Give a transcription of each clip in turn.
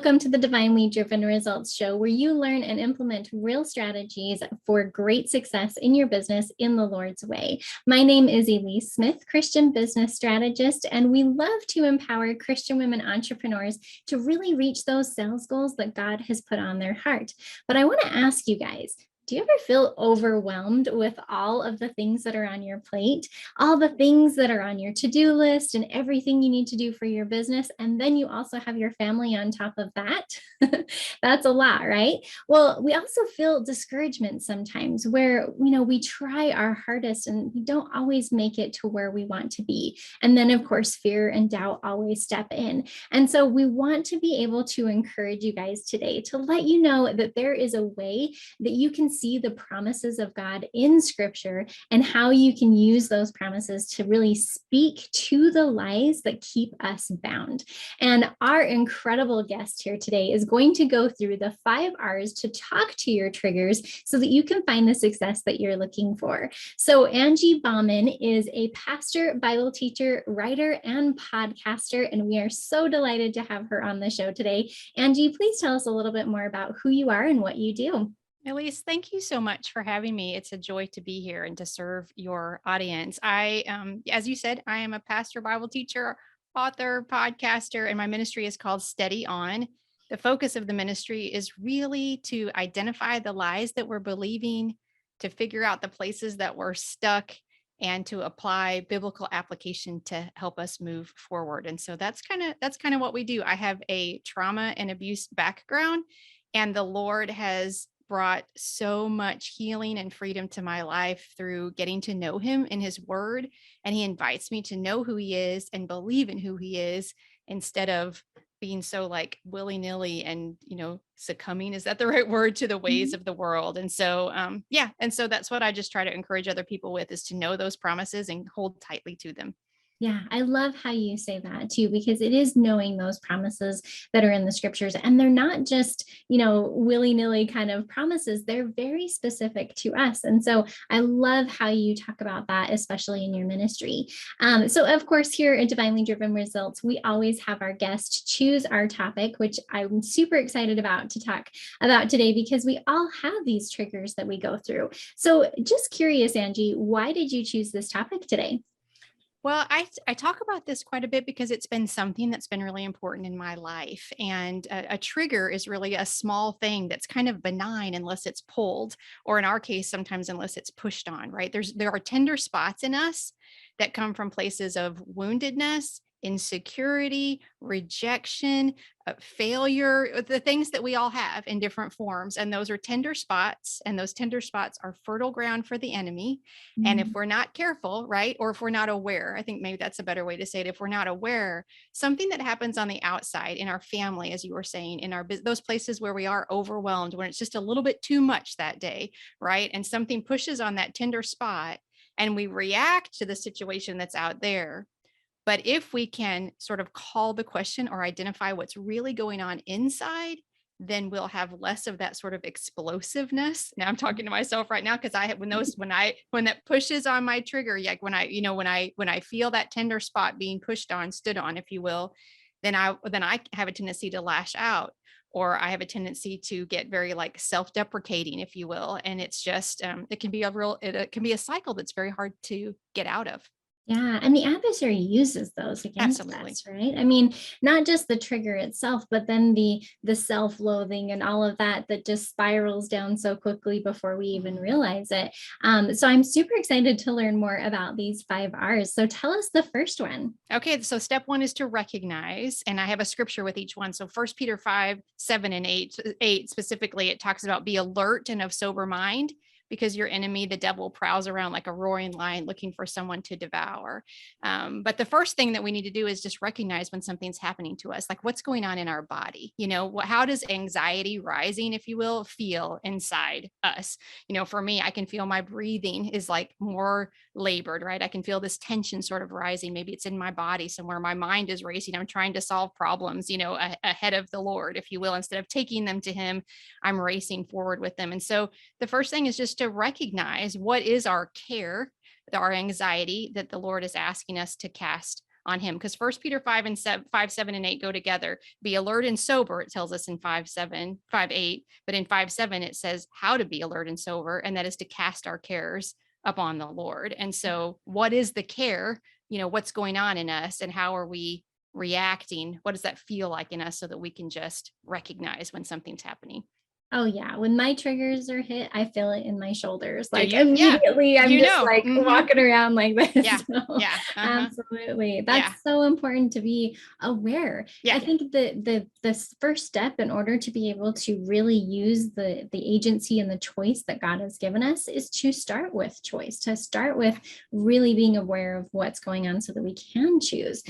Welcome to the Divinely Driven Results Show, where you learn and implement real strategies for great success in your business in the Lord's way. My name is Elise Smith, Christian business strategist, and we love to empower Christian women entrepreneurs to really reach those sales goals that God has put on their heart. But I want to ask you guys, do you ever feel overwhelmed with all of the things that are on your plate, all the things that are on your to-do list and everything you need to do for your business? And then you also have your family on top of that. That's a lot, right? Well, we also feel discouragement sometimes where, we try our hardest and we don't always make it to where we want to be. And then, of course, fear and doubt always step in. And so we want to be able to encourage you guys today to let you know that there is a way that you can see the promises of God in Scripture and how you can use those promises to really speak to the lies that keep us bound. And our incredible guest here today is going to go through the 5 R's to talk to your triggers so that you can find the success that you're looking for. So Angie Baughman is a pastor, Bible teacher, writer, and podcaster, and we are so delighted to have her on the show today. Angie, please tell us a little bit more about who you are and what you do. Elise, thank you so much for having me. It's a joy to be here and to serve your audience. As you said, I am a pastor, Bible teacher, author, podcaster, and my ministry is called Steady On. The focus of the ministry is really to identify the lies that we're believing, to figure out the places that we're stuck, and to apply biblical application to help us move forward. And so that's kind of what we do. I have a trauma and abuse background, and the Lord has brought so much healing and freedom to my life through getting to know him in his word. And he invites me to know who he is and believe in who he is instead of being so like willy-nilly and, succumbing, is that the right word, to the ways of the world. And so, And so that's what I just try to encourage other people with, is to know those promises and hold tightly to them. Yeah, I love how you say that too, because it is knowing those promises that are in the scriptures. And they're not just, willy-nilly kind of promises. They're very specific to us. And so I love how you talk about that, especially in your ministry. So of course, here at Divinely Driven Results, we always have our guest choose our topic, which I'm super excited about to talk about today, because we all have these triggers that we go through. So just curious, Angie, why did you choose this topic today? Well, I talk about this quite a bit because it's been something that's been really important in my life. And a trigger is really a small thing that's kind of benign unless it's pulled, or in our case, sometimes unless it's pushed on, right? There are tender spots in us that come from places of woundedness, insecurity, rejection, failure, the things that we all have in different forms. And those are tender spots. And those tender spots are fertile ground for the enemy. And if we're not careful, right, or if we're not aware, I think maybe that's a better way to say it. If we're not aware, something that happens on the outside in our family, as you were saying, in our those places where we are overwhelmed, when it's just a little bit too much that day, right, and something pushes on that tender spot, and we react to the situation that's out there. But if we can sort of call the question or identify what's really going on inside, then we'll have less of that sort of explosiveness. Now I'm talking to myself right now, because I have when that pushes on my trigger, like when I feel that tender spot being pushed on, stood on, if you will, then I have a tendency to lash out, or I have a tendency to get very like self-deprecating, if you will. And it's just it can be a cycle that's very hard to get out of. Yeah, and the adversary uses those against Absolutely. us, right? I mean, not just the trigger itself, but then the self-loathing and all of that just spirals down so quickly before we even realize it. So I'm super excited to learn more about these 5 R's. So tell us the first one. Okay, so step 1 is to recognize, and I have a scripture with each one. So 1 Peter 5, 7, and 8 specifically, it talks about be alert and of sober mind, because your enemy, the devil, prowls around like a roaring lion looking for someone to devour. But the first thing that we need to do is just recognize when something's happening to us, like what's going on in our body. How does anxiety rising, if you will, feel inside us? For me, I can feel my breathing is like more labored, right? I can feel this tension sort of rising. Maybe it's in my body somewhere. My mind is racing. I'm trying to solve problems, ahead of the Lord, if you will. Instead of taking them to him, I'm racing forward with them. And so the first thing is just to recognize what is our care, our anxiety that the Lord is asking us to cast on him. Because 1 Peter 5:7 and 8 go together. Be alert and sober, it tells us in 5:7, 5:8, but in 5:7 it says how to be alert and sober, and that is to cast our cares upon the Lord. And so what is the care? What's going on in us, and how are we reacting? What does that feel like in us, so that we can just recognize when something's happening? Oh yeah. When my triggers are hit, I feel it in my shoulders. Do Like you? Yeah. immediately, I'm just like walking around like this. Yeah. So, Yeah. absolutely. That's Yeah. so important to be aware. Yeah. I think the first step in order to be able to really use the agency and the choice that God has given us is to start with choice, to start with really being aware of what's going on so that we can choose.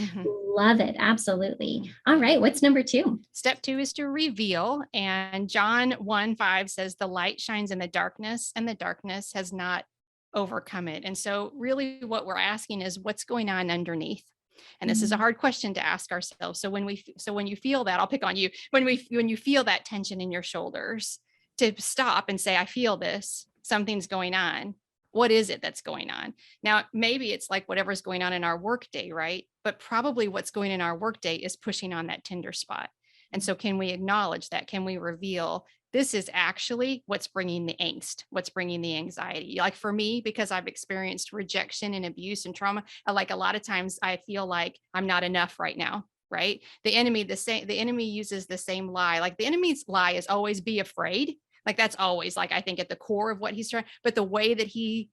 Love it. Absolutely. All right. What's number 2? Step 2 is to reveal. And John 1:5 says, the light shines in the darkness, and the darkness has not overcome it. And so really what we're asking is, what's going on underneath? And this is a hard question to ask ourselves. So when you feel that, I'll pick on you, when you feel that tension in your shoulders, to stop and say, I feel this, something's going on. What is it that's going on? Now, maybe it's like whatever's going on in our workday, right? But probably what's going in our workday is pushing on that tender spot. And so can we acknowledge that? Can we reveal this is actually what's bringing the angst, what's bringing the anxiety? Like for me, because I've experienced rejection and abuse and trauma, like a lot of times I feel like I'm not enough right now. Right. The enemy uses the same lie. Like the enemy's lie is always be afraid. Like that's always, like, I think at the core of what he's trying, but the way that he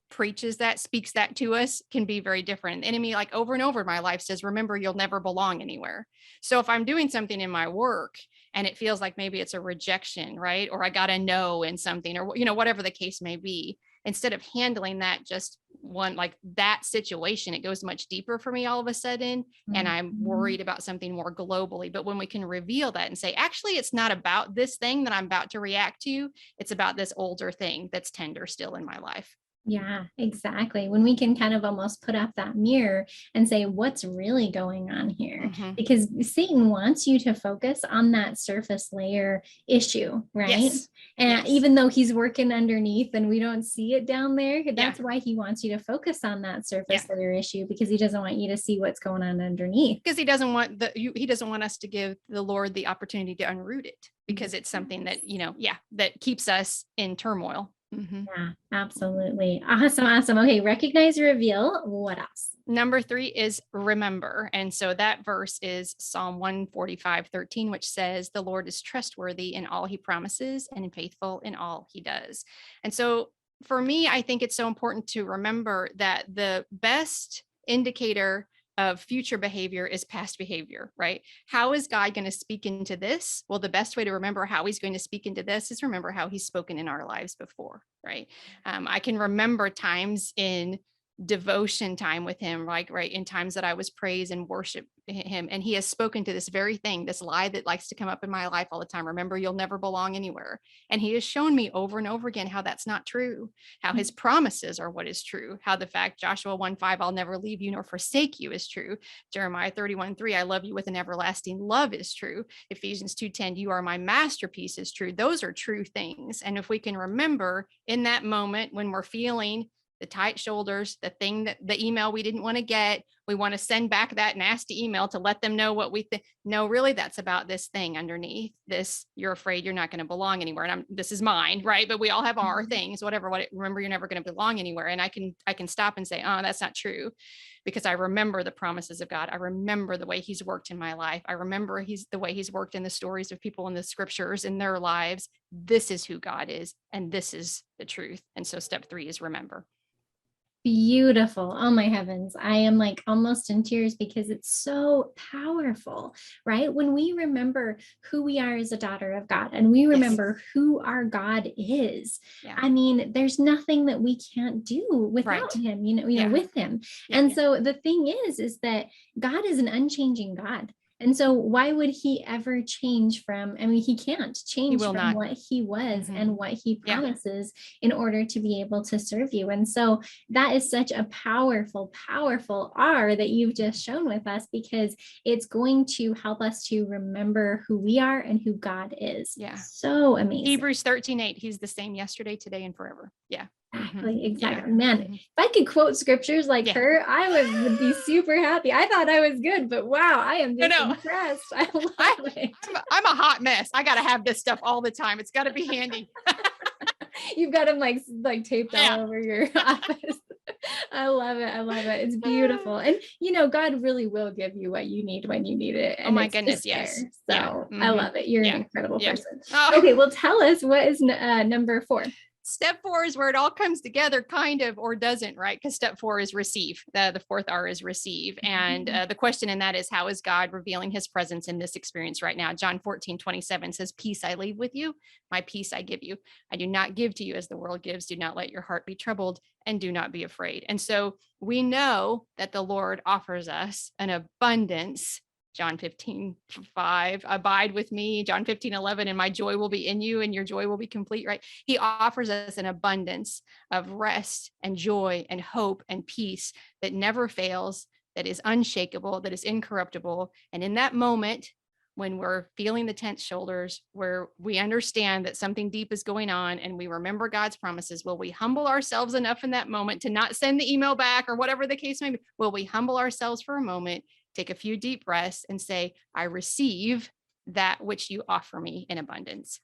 preaches that, speaks that to us, can be very different. The enemy, like over and over in my life, says, remember, you'll never belong anywhere. So if I'm doing something in my work and it feels like maybe it's a rejection, right? Or I got a no in something, or, whatever the case may be, instead of handling that just one, like that situation, it goes much deeper for me all of a sudden. And I'm worried about something more globally. But when we can reveal that and say, actually, it's not about this thing that I'm about to react to, it's about this older thing that's tender still in my life. Yeah, exactly. When we can kind of almost put up that mirror and say, what's really going on here? Because Satan wants you to focus on that surface layer issue, right? Yes. And even though he's working underneath and we don't see it down there, that's why he wants you to focus on that surface layer issue, because he doesn't want you to see what's going on underneath. Because he doesn't want us to give the Lord the opportunity to unroot it, because it's something that, that keeps us in turmoil. Yeah, absolutely. Awesome. Okay. Recognize, reveal. What else? Number 3 is remember. And so that verse is Psalm 145:13, which says, the Lord is trustworthy in all he promises and faithful in all he does. And so for me, I think it's so important to remember that the best indicator of future behavior is past behavior, right? How is God going to speak into this? Well, the best way to remember how he's going to speak into this is remember how he's spoken in our lives before, right? I can remember times in devotion time with him, like right in times that I was praise and worship him, and he has spoken to this very thing, this lie that likes to come up in my life all the time. Remember, you'll never belong anywhere. And he has shown me over and over again how that's not true, how his promises are what is true, how the fact Joshua 1:5, I'll never leave you nor forsake you, is true. Jeremiah 31:3, I love you with an everlasting love, is true. Ephesians 2:10, you are my masterpiece, is true. Those are true things. And if we can remember in that moment when we're feeling the tight shoulders, the thing that the email we didn't want to get, we want to send back that nasty email to let them know what we think. No, really, that's about this thing underneath this. You're afraid you're not going to belong anywhere. And this is mine, right? But we all have our things, whatever. Remember, you're never going to belong anywhere. And I can stop and say, oh, that's not true, because I remember the promises of God. I remember the way he's worked in my life. I remember the way he's worked in the stories of people in the scriptures in their lives. This is who God is, and this is the truth. And so step 3 is remember. Beautiful. Oh my heavens. I am like almost in tears because it's so powerful, right? When we remember who we are as a daughter of God, and we remember who our God is. I mean, there's nothing that we can't do without him, with him. And so the thing is that God is an unchanging God. And so why would he ever change from, he can't change from not. What he was and what he promises in order to be able to serve you. And so that is such a powerful, powerful R that you've just shown with us, because it's going to help us to remember who we are and who God is. Yeah. So amazing. Hebrews 13:8, he's the same yesterday, today, and forever. Yeah. Exactly. Yeah. Exactly. Man, if I could quote scriptures like Yeah. her, would be super happy. I thought I was good, but wow, I am No, just no. impressed. I I, love it. I'm a hot mess. I got to have this stuff all the time. It's got to be handy. You've got them like taped all Yeah. over your office. I love it. I love it. It's beautiful. And God really will give you what you need when you need it. Oh And my it's goodness. just Yes. there. Yeah. So I love it. You're an Yeah. incredible Yeah. person. Oh. Okay. Well, tell us, what is number 4? Step 4 is where it all comes together, kind of, or doesn't, right? Because step 4 is receive. The fourth R is receive. And the question in that is, how is God revealing his presence in this experience right now? John 14:27 says, peace I leave with you, my peace I give you. I do not give to you as the world gives. Do not let your heart be troubled, and do not be afraid. And so we know that the Lord offers us an abundance. John 15:5, abide with me. John 15:11, and my joy will be in you and your joy will be complete, right? He offers us an abundance of rest and joy and hope and peace that never fails, that is unshakable, that is incorruptible. And in that moment, when we're feeling the tense shoulders, where we understand that something deep is going on and we remember God's promises, will we humble ourselves enough in that moment to not send the email back or whatever the case may be? Will we humble ourselves for a moment, take a few deep breaths, and say, I receive that which you offer me in abundance?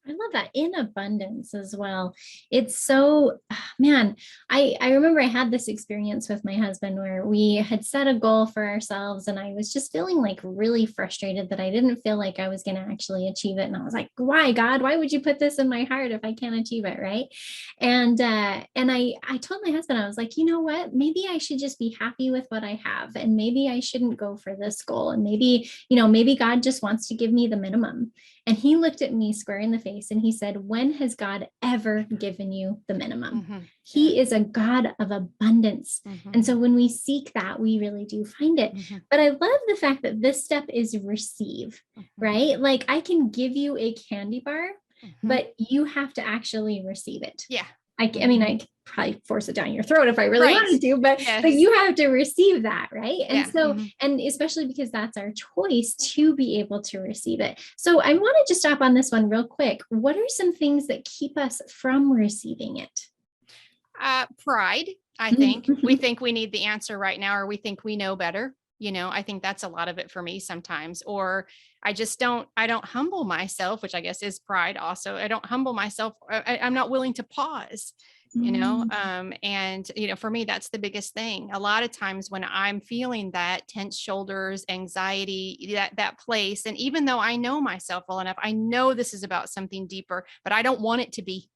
I love that, in abundance as well. It's so, man, I remember I had this experience with my husband where we had set a goal for ourselves and I was just feeling like really frustrated that I didn't feel like I was going to actually achieve it. And I was like, why, God, why would you put this in my heart if I can't achieve it? Right. And I told my husband, I was like, you know what, maybe I should just be happy with what I have. And maybe I shouldn't go for this goal. And maybe God just wants to give me the minimum. And he looked at me square in the face and he said, when has God ever given you the minimum? He is a God of abundance. And so when we seek that, we really do find it. But I love the fact that this step is receive, right? Like I can give you a candy bar, but you have to actually receive it. Yeah. I mean, I could probably force it down your throat if I really wanted to, but you have to receive that, right? And so, and especially because that's our choice to be able to receive it. So I wanted to stop on this one real quick. What are some things that keep us from receiving it? Pride, I think. We think we need the answer right now, or we think we know better. I think that's a lot of it for me sometimes. Or I don't humble myself, which I guess is pride also. I don't humble myself. I'm not willing to pause, and, for me, that's the biggest thing. A lot of times when I'm feeling that tense shoulders, anxiety, that place, and even though I know myself well enough, I know this is about something deeper, but I don't want it to be,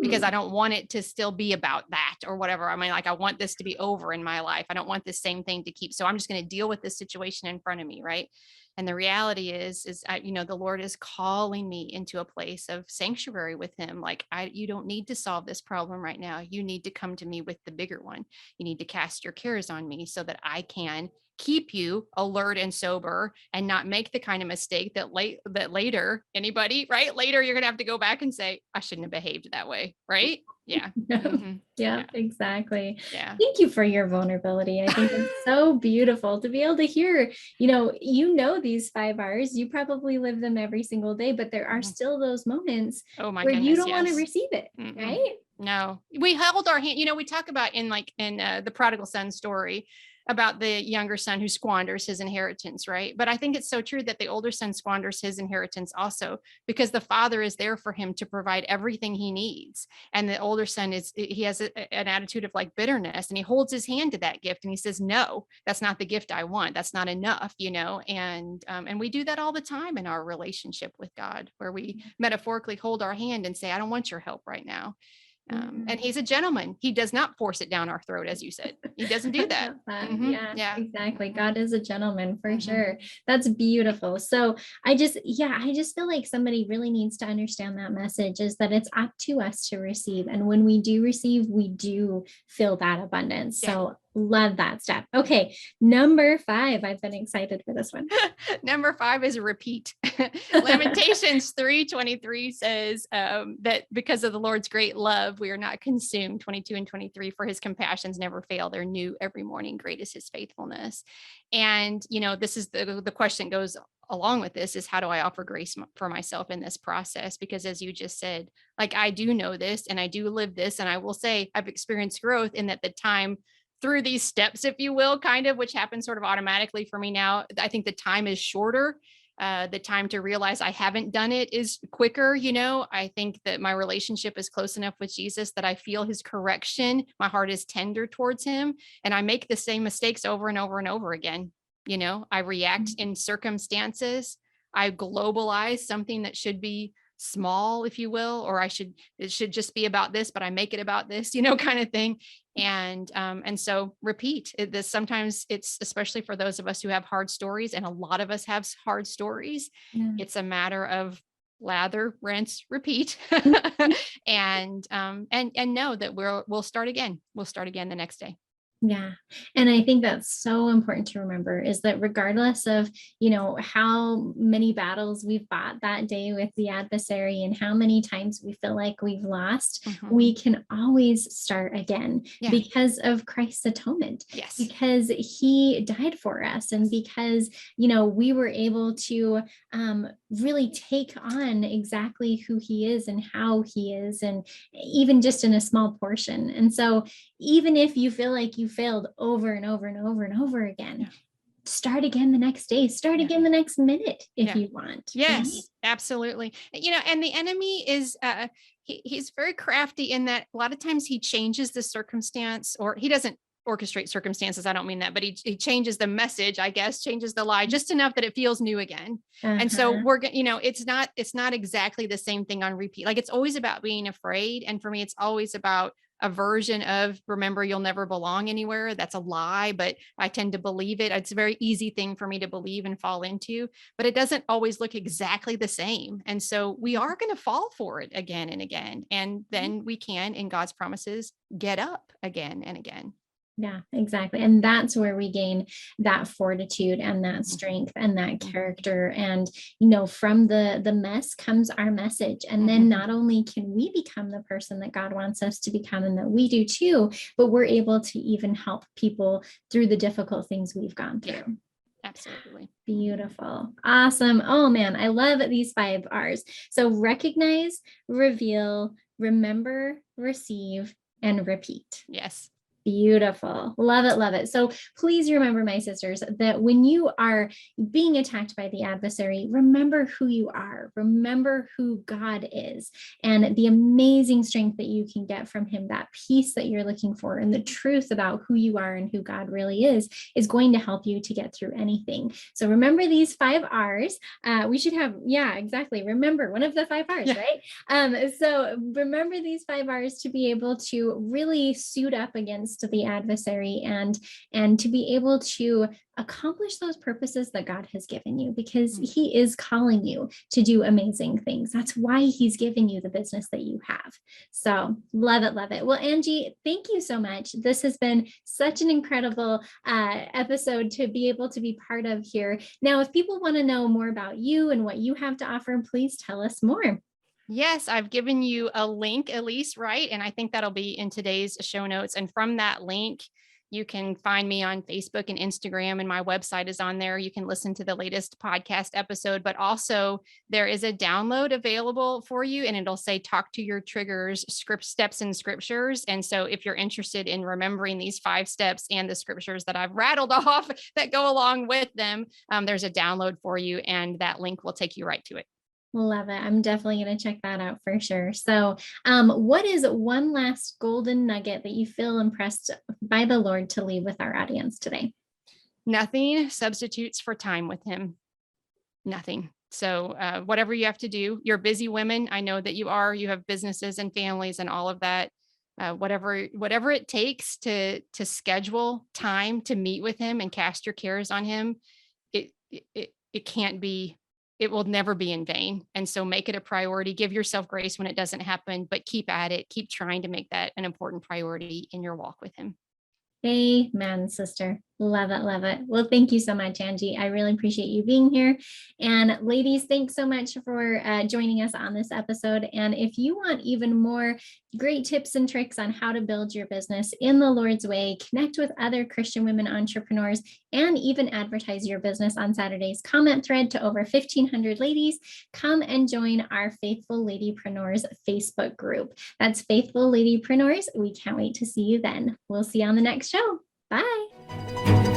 because I don't want it to still be about that or whatever. I mean, like, I want this to be over in my life. I don't want this same thing to keep. So I'm just going to deal with this situation in front of me. Right. And the reality is the Lord is calling me into a place of sanctuary with him. Like, you don't need to solve this problem right now. You need to come to me with the bigger one. You need to cast your cares on me so that I can keep you alert and sober and not make the kind of mistake that later, anybody, right? Later, you're going to have to go back and say, I shouldn't have behaved that way. Right. Yeah. Yeah, exactly. Yeah. Thank you for your vulnerability. I think it's so beautiful to be able to hear, these 5 R's, you probably live them every single day, but there are still those moments where you don't want to receive it. Right. No, we held our hand. We talk about in the prodigal son story about the younger son who squanders his inheritance, right? But I think it's so true that the older son squanders his inheritance also, because the father is there for him to provide everything he needs. And the older son he has an attitude of like bitterness, and he holds his hand to that gift and he says, no, that's not the gift I want. That's not enough, and we do that all the time in our relationship with God, where we metaphorically hold our hand and say, I don't want your help right now. And he's a gentleman. He does not force it down our throat, as you said. He doesn't do that. Yeah, exactly. God is a gentleman for sure. That's beautiful. So I just feel like somebody really needs to understand that message, is that it's up to us to receive. And when we do receive, we do feel that abundance. So love that step. Okay. Number 5. I've been excited for this one. Number 5 is repeat. Lamentations 3:23 says that because of the Lord's great love, we are not consumed. 22 and 23, for his compassions never fail. They're new every morning. Great is his faithfulness. And, this is the question goes along with this is, how do I offer grace for myself in this process? Because as you just said, like, I do know this and I do live this. And I will say I've experienced growth in that the time through these steps, if you will, kind of, which happens sort of automatically for me now. I think the time is shorter. The time to realize I haven't done it is quicker. I think that my relationship is close enough with Jesus that I feel his correction. My heart is tender towards him, and I make the same mistakes over and over and over again. I react in circumstances. I globalize something that should be small, if you will, or it should just be about this, but I make it about this, kind of thing. And so repeat this. Sometimes it's, especially for those of us who have hard stories, and a lot of us have hard stories. Yeah. It's a matter of lather, rinse, repeat, and know that we'll start again. We'll start again the next day. Yeah. And I think that's so important to remember, is that regardless of, how many battles we've fought that day with the adversary and how many times we feel like we've lost, we can always start again because of Christ's atonement. Yes. Because he died for us, and because, we were able to really take on exactly who he is and how he is, and even just in a small portion. And so even if you feel like you failed over and over and over and over again, start again the next day, start again the next minute if you want. Yes, right? Absolutely. And the enemy is, he's very crafty in that a lot of times he changes the circumstance, or he doesn't orchestrate circumstances. I don't mean that, but he changes the message, I guess, changes the lie just enough that it feels new again. And so it's not exactly the same thing on repeat. Like, it's always about being afraid. And for me, it's always about a version of, remember, you'll never belong anywhere. That's a lie, but I tend to believe it. It's a very easy thing for me to believe and fall into, but it doesn't always look exactly the same. And so we are going to fall for it again and again. And then we can, in God's promises, get up again and again. Yeah, exactly. And that's where we gain that fortitude and that strength and that character. And, from the mess comes our message. And then not only can we become the person that God wants us to become, and that we do too, but we're able to even help people through the difficult things we've gone through. Yeah. Absolutely. Beautiful. Awesome. Oh man, I love these 5 R's. So recognize, reveal, remember, receive, and repeat. Yes. Beautiful. Love it. Love it. So please remember, my sisters, that when you are being attacked by the adversary, remember who you are. Remember who God is, and the amazing strength that you can get from him, that peace that you're looking for, and the truth about who you are and who God really is going to help you to get through anything. So remember these 5 R's. We should have, exactly. Remember one of the 5 R's, right? So remember these 5 R's to be able to really suit up against the adversary and to be able to accomplish those purposes that God has given you, because he is calling you to do amazing things. That's why he's given you the business that you have. So love it. Love it. Well, Angie, thank you so much. This has been such an incredible episode to be able to be part of here. Now, if people want to know more about you and what you have to offer, please tell us more. Yes, I've given you a link, Elise, right? And I think that'll be in today's show notes. And from that link, you can find me on Facebook and Instagram, and my website is on there. You can listen to the latest podcast episode, but also there is a download available for you, and it'll say Talk to Your Triggers, Steps and Scriptures. And so if you're interested in remembering these 5 steps and the scriptures that I've rattled off that go along with them, there's a download for you, and that link will take you right to it. Love it. I'm definitely going to check that out for sure. So what is one last golden nugget that you feel impressed by the Lord to leave with our audience today? Nothing substitutes for time with him. Nothing. So whatever you have to do, you're busy women. I know that you have businesses and families and all of that. Whatever it takes to schedule time to meet with him and cast your cares on him, it can't be. It will never be in vain. And so make it a priority. Give yourself grace when it doesn't happen, but keep at it. Keep trying to make that an important priority in your walk with him. Amen, sister. Love it. Love it. Well, thank you so much, Angie. I really appreciate you being here. And ladies, thanks so much for joining us on this episode. And if you want even more great tips and tricks on how to build your business in the Lord's way, connect with other Christian women entrepreneurs, and even advertise your business on Saturday's comment thread to over 1,500 ladies, come and join our Faithful Ladypreneurs Facebook group. That's Faithful Ladypreneurs. We can't wait to see you then. We'll see you on the next show. Bye.